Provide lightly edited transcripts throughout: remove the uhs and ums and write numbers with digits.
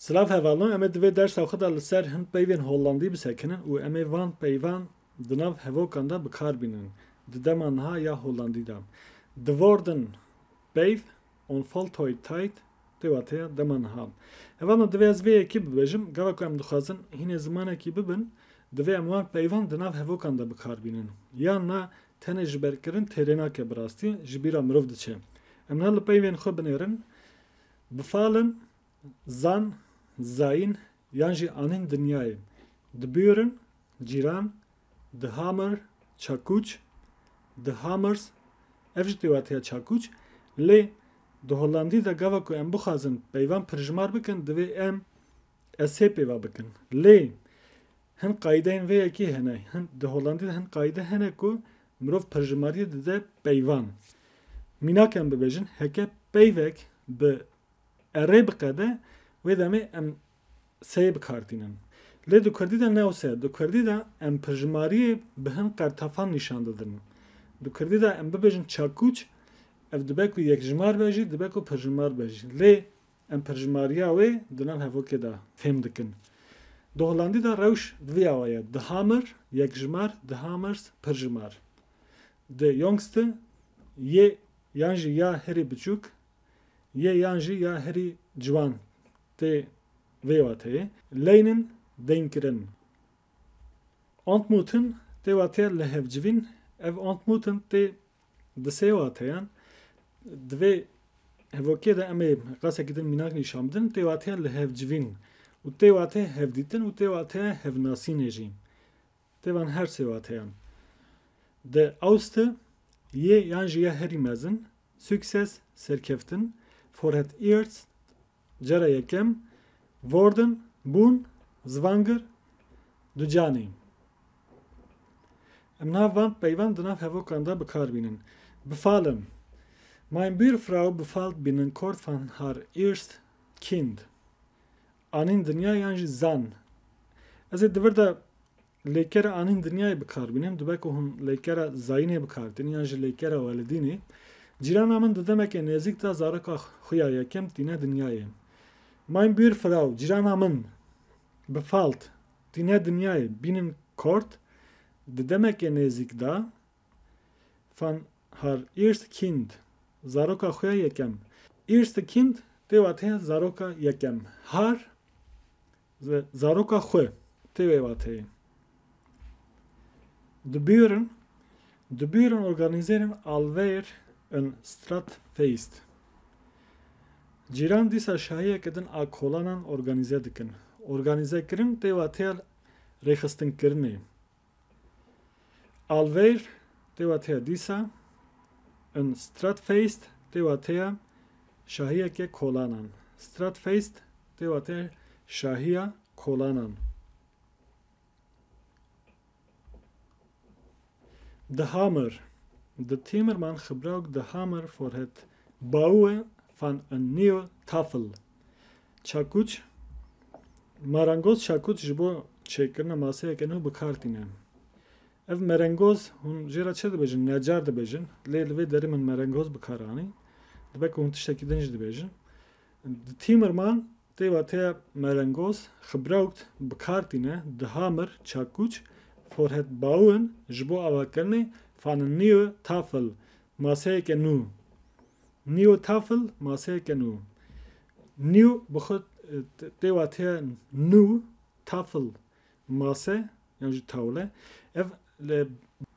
Slav hevalon em divê dersa xwe da li ser hin peyvên Hollandî bisekinin û em ê van peyvan di nav hevokan da bikarbînin di dema niha ya Hollandî da. Di worden peyv on Voltooid-tijd tê wateya dema niha. Hevalon divê ez vê yekî bibêjim, gava ku em dixwazin hînê zimanekî bibin, divê em wan peyvan di nav hevokan da bikarbînin. Yan na tenê ji berkirin têrê nake bi rastî, ji bîra mirov diçe. Em li peyvên xwe binêrin, bifalin, zan, zayîn yan jî anîn dinyayê. Dibûrin, cîran, dihamir, çakûç, dihamers, ev jî tê wateya çakûç, lê di Hollandî de gava ku em bixwazin peyvan pirjimar bikin, divê em esê pêva bikin. Lê hin qaydeyên vê yekî hene. Di Hollandî de hin qayde hene ku mirov pirjimariyê dide peyvan. Mînak em bibêjin, heke peyvek bi erê biqede, wê demê em seyê bikardînin. Lê di Kurdî de ne wisa. Di Kurdî de em pirjimariyê bi hin qertefan nîşan didin. Di Kurdî de em bibêjin çakûç, ev dibe ku yekjimar be jî, dibe ku pirjimar be jî. Lê em pirjimariya wê di nav hevokê de fêm dikin. Di Hollandî de rewş vî awa ye. Dihamir, yekjimar, dihamers, pirjimar. Di yongstî yê yan jî ya herî biçûk, yê yan jî ya herî ciwan tê vê wateyê. Leynin deynkirin. Ontmûtin tê wateya lihevcivîn. Ev ontmûtin tê di sê wateyan. Divê hevokê de em ê qasekî din mînak nîşan bidin, tê wateya lihevcivîn. û tê wateya hevdîtin û tê wateya hevnasînê jî. Tê van her sê wateyan. Di awstî yê yan jî ya herî mezin, sukses, serkeftin, forhet ears, cara yekem, worden, bûn, zvangir, ducanî. Em nav van peyvan di nav hevokan da bikarbînin. Bifalin. Mein Bührfrau befalt binnen kort van haar eerst kind. Anîn dinya yan jî zan. Ez ê divir de lêkera anîn dinyayê bikarbînim, dibe ku hûn lêkera zayînê bikardin yan jî lêkera welidînê. Cîrana min di demekê nêzik da zaroka xuya yekem tîne dinyayê. Mein Bührfrau, cîrana min befalt tîne dinyayê bînin kort, di demekê nêzik da van haar eerst kind. Zaroka xuya yekem. Eerste kind tê wateya zaroka yekem. Har zaroka xwe tê wê wateyê. Di Büren organizêrin alveyr in Stadfeest. Cîran dîsa şahiyeke din a kolanan organize dikin. Organizekirin tê wateya rêxistinkirinê. Alveyr tê wateya dîsa, in Stadfeest tê wateya şahiyeke kolanan. Stadfeest tê wateya şahiya kolanan. De hamer. De timerman gebruikt de hamer voor het bouwen van een nieuwe tafel. Çakûç. Marangoz çakûç ji bo çêkirina maseyeke nû bikardîne. Ev merengoz hûn jê re çi dibêjin? Necar dibêjin. Lê li vê derê min merengoz bikaranî. Dibe ku hûn tiştekî din jî dibêjin. Di timerman tê wateya merengoz gebruikt bikardîne di hamer çakûç for het bouwen ji bo avakirinê van een nieuwe tafel. Maseyeke nû. Nieuwe tafel, maseyeke nû. Nîw bi xwe tê wateya nû, tafel, mase yan jî tawle. Ev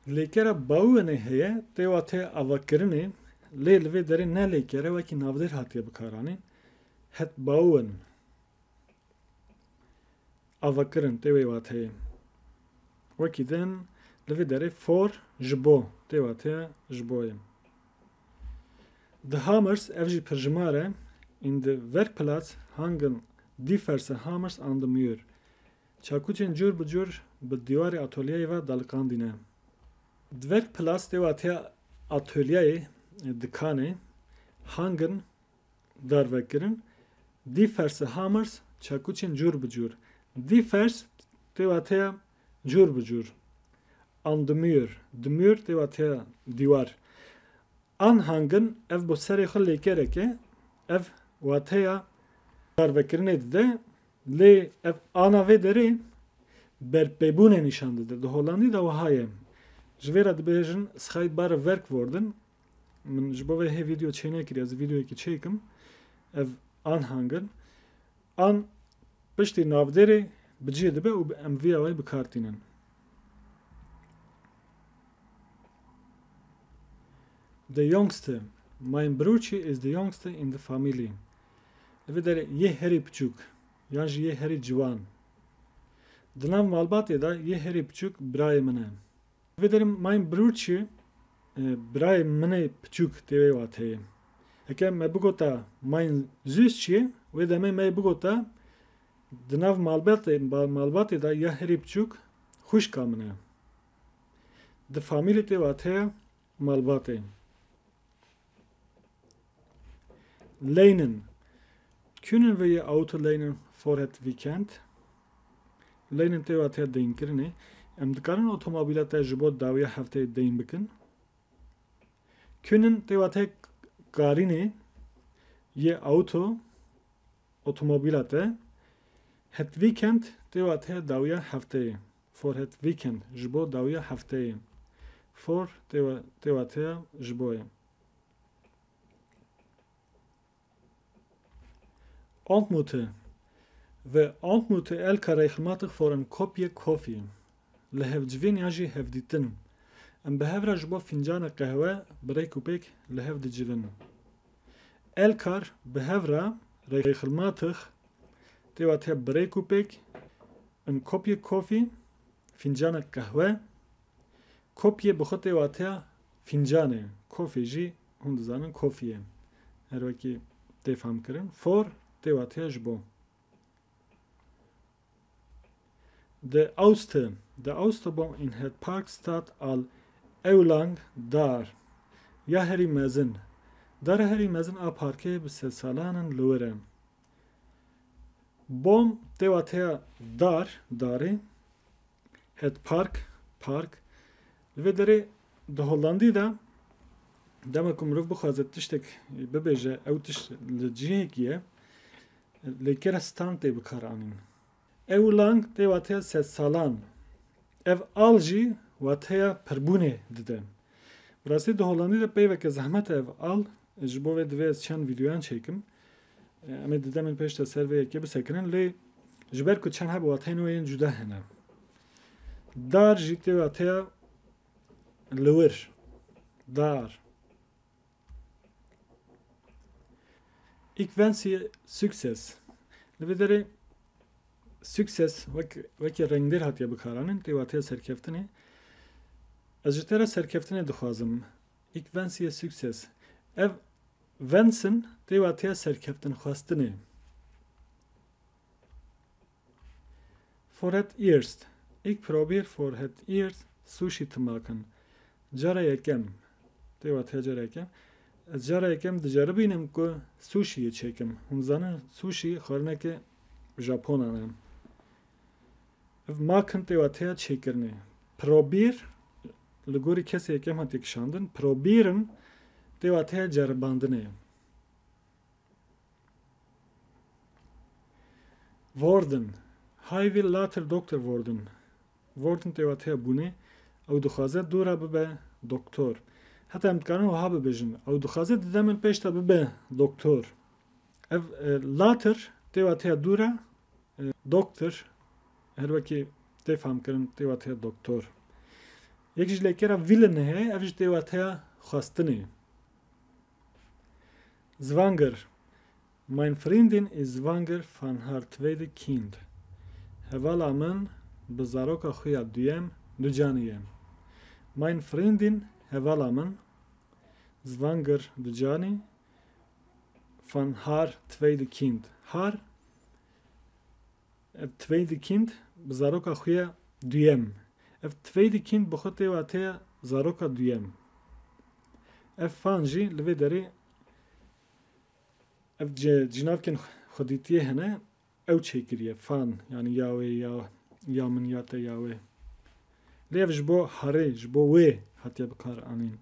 lêkera bouwenê heye tê wateya avakirinê, lê li vê derê ne lêkere wekî navdêr hatiye bikaranîn. Het bouwen. Avakirin tê wê wateyê. Wekî din li vê derê for ji bo tê wateya ji bo ye. Di hamers ev jî pirjimar e. In de werkplaats hangen diverse hamers an de muur. Çakûçên cûr bi cûr bi dîwarê atölyeyê ve dalqandîne. Di werkplaats tê wateya atölyeyê, dikanê, hangen darvekirin diverse hamers çakûçên cûr bi cûr. Divers tê wateya cûr bi cûr. An de muur. Di muur tê wateya dîwar. Anhangen ev bo serê xwe lêkereke, ev wateya darvekirinê dide لی اف آنا وی داری برپیبونه نشان داده ده هولندی دا و هایه جویرا دبیجن سخای بار ورک وردن من جبوه هی ویدیو چینه کری از ویدیوی که چیکم اف آن هنگن آن پشتی نافداری بجیه دبه و ام وی آوی بکارتینن The youngster, mein broertje is the youngster in the family. Ve dere ye heri küçük, yani ye heri civan. Dinav malbatê da ye herî piçûk birayê min e. Vê derim mein broertje birayê min ê piçûk tê wê wateyê. Heke me bigota mein süsçiye wê demê me bigota di nav malbatê da ya herî piçûk xwişka min e. Di famîlê tê wateya malbatê. Lenen. Kunnen we je auto lenen voor het weekend? Lenen te wat het ding kerne. Dikarin otomobilata jibot dawiya hafte dein bikin. Kunnen te wat het karine je auto otomobilata het weekend te wat het dawiya hafte. Voor het weekend jibot dawiya hafte. Voor te wat het jiboye. Ontmoeten. We ontmoeten elkaar regelmatig voor een kopje koffie. Le hevdjvin yaji hevditin. En behevra jbo finjana kahve برای کوپک le hevdjvin. Elkaar behevra regelmatig te wat heb برای کوپک een kopje koffie finjana kahve kopje begot te wat heb finjane koffie ji hundzanın koffie. Her vaki tefam kırın. For te wat heb jbo. De oudste boom in het park staat al eeuwlang daar. Ja, Harry Mezen. Daar Harry Mezen a parke bese salanen loere. Boom te wat he daar, dare. Het park. Ve dere de Hollandi da dama kumruf bukhazet tishtek bebeje ew tish ljihekiye lekera stante bikaranin. Ew te wataya set salan. Ev alji wataya perbune dide. Burası da Hollanda'da peyveke zahmet ev al. Jibo ve dve çan videoyan çekim. Ama dedemin peşte serveye ki bisekinin le jiber ku çan hab watayın oyin juda hena. Dar jite wataya lower. Dar. Ik wens je succes. Levedere succes وکی رنگدار هاتیه بکارانن تی واتیه سرکفتنه از جتره سرکفتنه دخوازم ایک ونسیه سکسس اف ونسن تی واتیه سرکفتن خواستنه for het eerst ik probeer voor het eerst sushi te maken jara yekem تی واتیه jara yekem از jara yekem دجاره بینم که sushi چکم hunzanı sushi خورنه که ژاپن انم maken te wataya çekirne. Probier ligori kese yekem hat yekşandın. Probieren te wataya cerbandine. Worden. Hij wil later dokter worden. Worden te wataya bune. Au duxaze dura bibe doktor. Hatta imkanı o ha bibejin. Au duxaze dedemin peşte bibe doktor. Ev later te wataya dura doktor. Her vaki tefam kırın te wataya doktor. Yek jilekera willen he, ev te wataya khastene. Zwanger. Mein Freundin ist zwanger von haar tweede kind. Hevala men bezaroka khoya duyem dujaniye. Mein Freundin hevala men zwanger dujani von haar tweede kind. Haar ev tweede kind bezaroka khoya duyem. Ev tweede kind bخوته wataya zaroka duyem. Ev fanji levederi ev cinavken khoditiye hene ev çekiriye fan yani yawe ya min yate yawe. Lev jbo hare jbo we hatiye bkar anin.